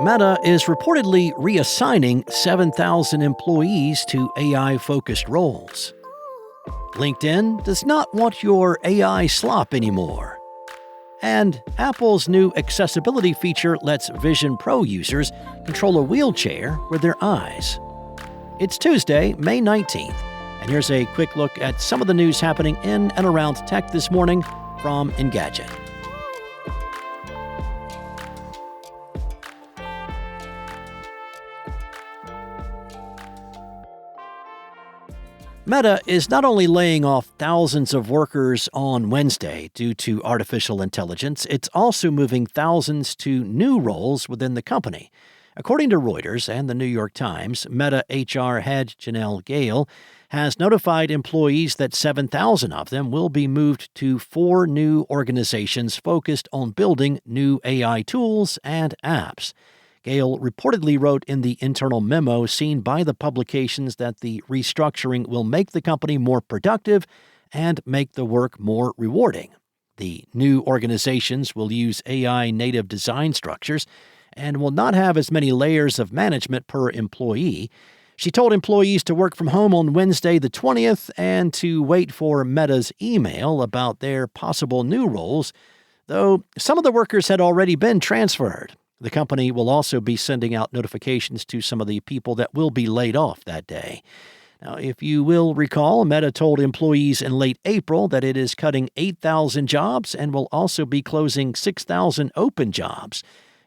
Meta is reportedly reassigning 7,000 employees to AI-focused roles. LinkedIn does not want your AI slop anymore. And Apple's new accessibility feature lets Vision Pro users control a wheelchair with their eyes. It's Tuesday, May 19th, and here's a quick look at some of the news happening in and around tech this morning from Engadget. Meta is not only laying off thousands of workers on Wednesday due to artificial intelligence, it's also moving thousands to new roles within the company. According to Reuters and the New York Times, Meta HR head Janelle Gale has notified employees that 7,000 of them will be moved to 4 new organizations focused on building new AI tools and apps. Gale reportedly wrote in the internal memo seen by the publications that the restructuring will make the company more productive and make the work more rewarding. The new organizations will use AI-native design structures and will not have as many layers of management per employee. She told employees to work from home on Wednesday the 20th and to wait for Meta's email about their possible new roles, though some of the workers had already been transferred. The company will also be sending out notifications to some of the people that will be laid off that day. Now, if you will recall, Meta told employees in late April that it is cutting 8,000 jobs and will also be closing 6,000 open jobs.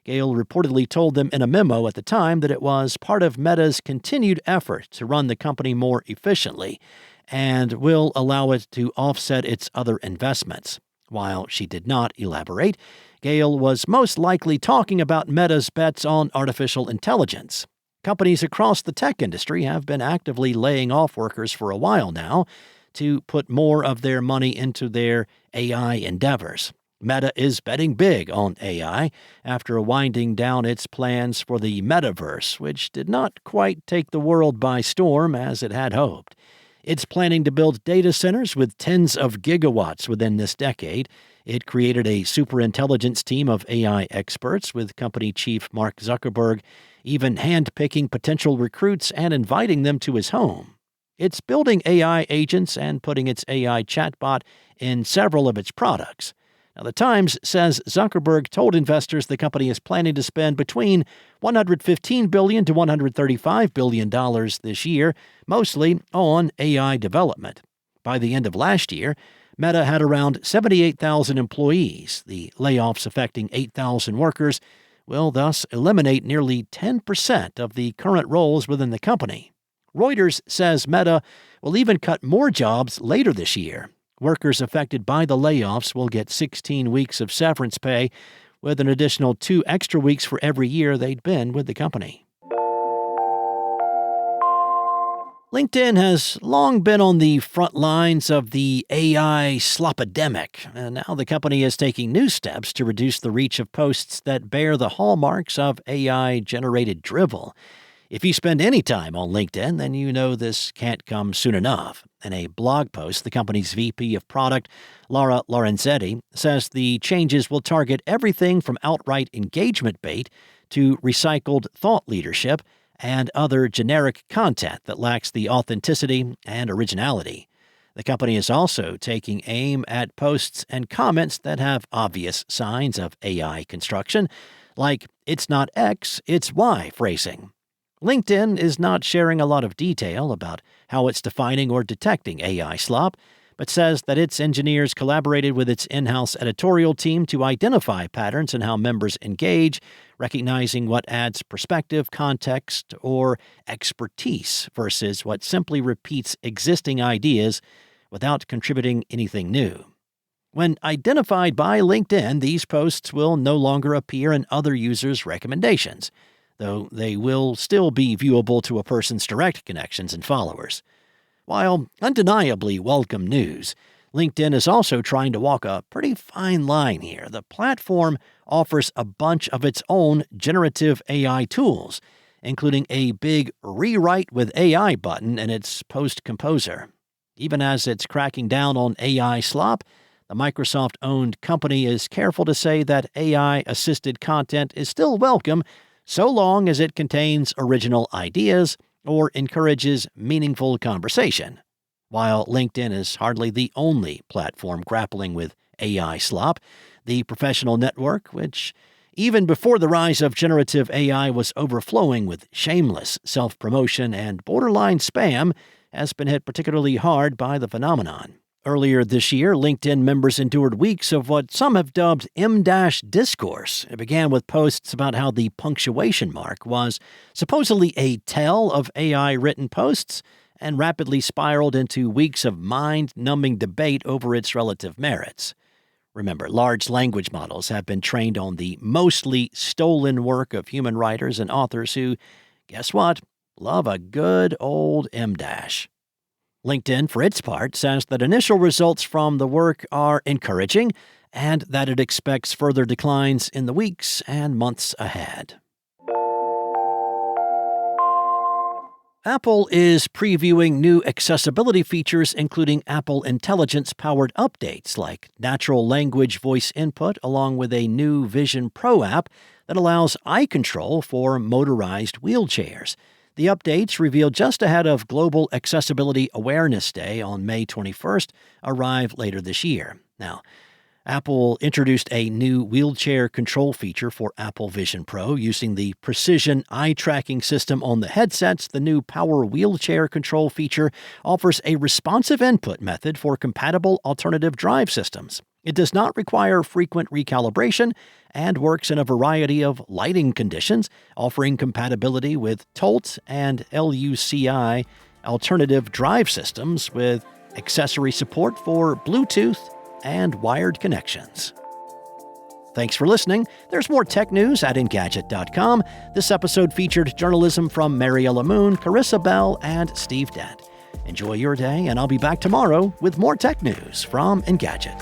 Gale reportedly told them in a memo at the time that it was part of Meta's continued effort to run the company more efficiently and will allow it to offset its other investments. While she did not elaborate, Gale was most likely talking about Meta's bets on artificial intelligence. Companies across the tech industry have been actively laying off workers for a while now to put more of their money into their AI endeavors. Meta is betting big on AI after winding down its plans for the metaverse, which did not quite take the world by storm as it had hoped. It's planning to build data centers with tens of gigawatts within this decade. It created a superintelligence team of AI experts, with company chief Mark Zuckerberg even handpicking potential recruits and inviting them to his home. It's building AI agents and putting its AI chatbot in several of its products. Now, the Times says Zuckerberg told investors the company is planning to spend between $115 billion to $135 billion this year, mostly on AI development. By the end of last year, Meta had around 78,000 employees. The layoffs affecting 8,000 workers will thus eliminate nearly 10% of the current roles within the company. Reuters says Meta will even cut more jobs later this year. Workers affected by the layoffs will get 16 weeks of severance pay, with an additional 2 extra weeks for every year they'd been with the company. LinkedIn has long been on the front lines of the AI slopedemic, and now the company is taking new steps to reduce the reach of posts that bear the hallmarks of AI-generated drivel. If you spend any time on LinkedIn, then you know this can't come soon enough. In a blog post, the company's VP of Product, Laura Lorenzetti, says the changes will target everything from outright engagement bait to recycled thought leadership and other generic content that lacks the authenticity and originality. The company is also taking aim at posts and comments that have obvious signs of AI construction, like "it's not X, it's Y" phrasing. LinkedIn is not sharing a lot of detail about how it's defining or detecting AI slop, but says that its engineers collaborated with its in-house editorial team to identify patterns in how members engage, recognizing what adds perspective, context, or expertise versus what simply repeats existing ideas without contributing anything new. When identified by LinkedIn, these posts will no longer appear in other users' recommendations, though they will still be viewable to a person's direct connections and followers. While undeniably welcome news, LinkedIn is also trying to walk a pretty fine line here. The platform offers a bunch of its own generative AI tools, including a big Rewrite with AI button in its Post Composer. Even as it's cracking down on AI slop, the Microsoft-owned company is careful to say that AI-assisted content is still welcome, so long as it contains original ideas or encourages meaningful conversation. While LinkedIn is hardly the only platform grappling with AI slop, the professional network, which even before the rise of generative AI was overflowing with shameless self-promotion and borderline spam, has been hit particularly hard by the phenomenon. Earlier this year, LinkedIn members endured weeks of what some have dubbed M-discourse. It began with posts about how the punctuation mark was supposedly a tell of AI-written posts, and rapidly spiraled into weeks of mind-numbing debate over its relative merits. Remember, large language models have been trained on the mostly stolen work of human writers and authors who, guess what, love a good old M-. LinkedIn, for its part, says that initial results from the work are encouraging and that it expects further declines in the weeks and months ahead. Apple is previewing new accessibility features, including Apple Intelligence-powered updates like natural language voice input, along with a new Vision Pro app that allows eye control for motorized wheelchairs. The updates, revealed just ahead of Global Accessibility Awareness Day on May 21st, arrive later this year. Now, Apple introduced a new wheelchair control feature for Apple Vision Pro using the precision eye tracking system on the headsets. The new Power Wheelchair Control feature offers a responsive input method for compatible alternative drive systems. It does not require frequent recalibration and works in a variety of lighting conditions, offering compatibility with TOLT and LUCI alternative drive systems with accessory support for Bluetooth and wired connections. Thanks for listening. There's more tech news at Engadget.com. This episode featured journalism from Mariella Moon, Carissa Bell, and Steve Dent. Enjoy your day, and I'll be back tomorrow with more tech news from Engadget.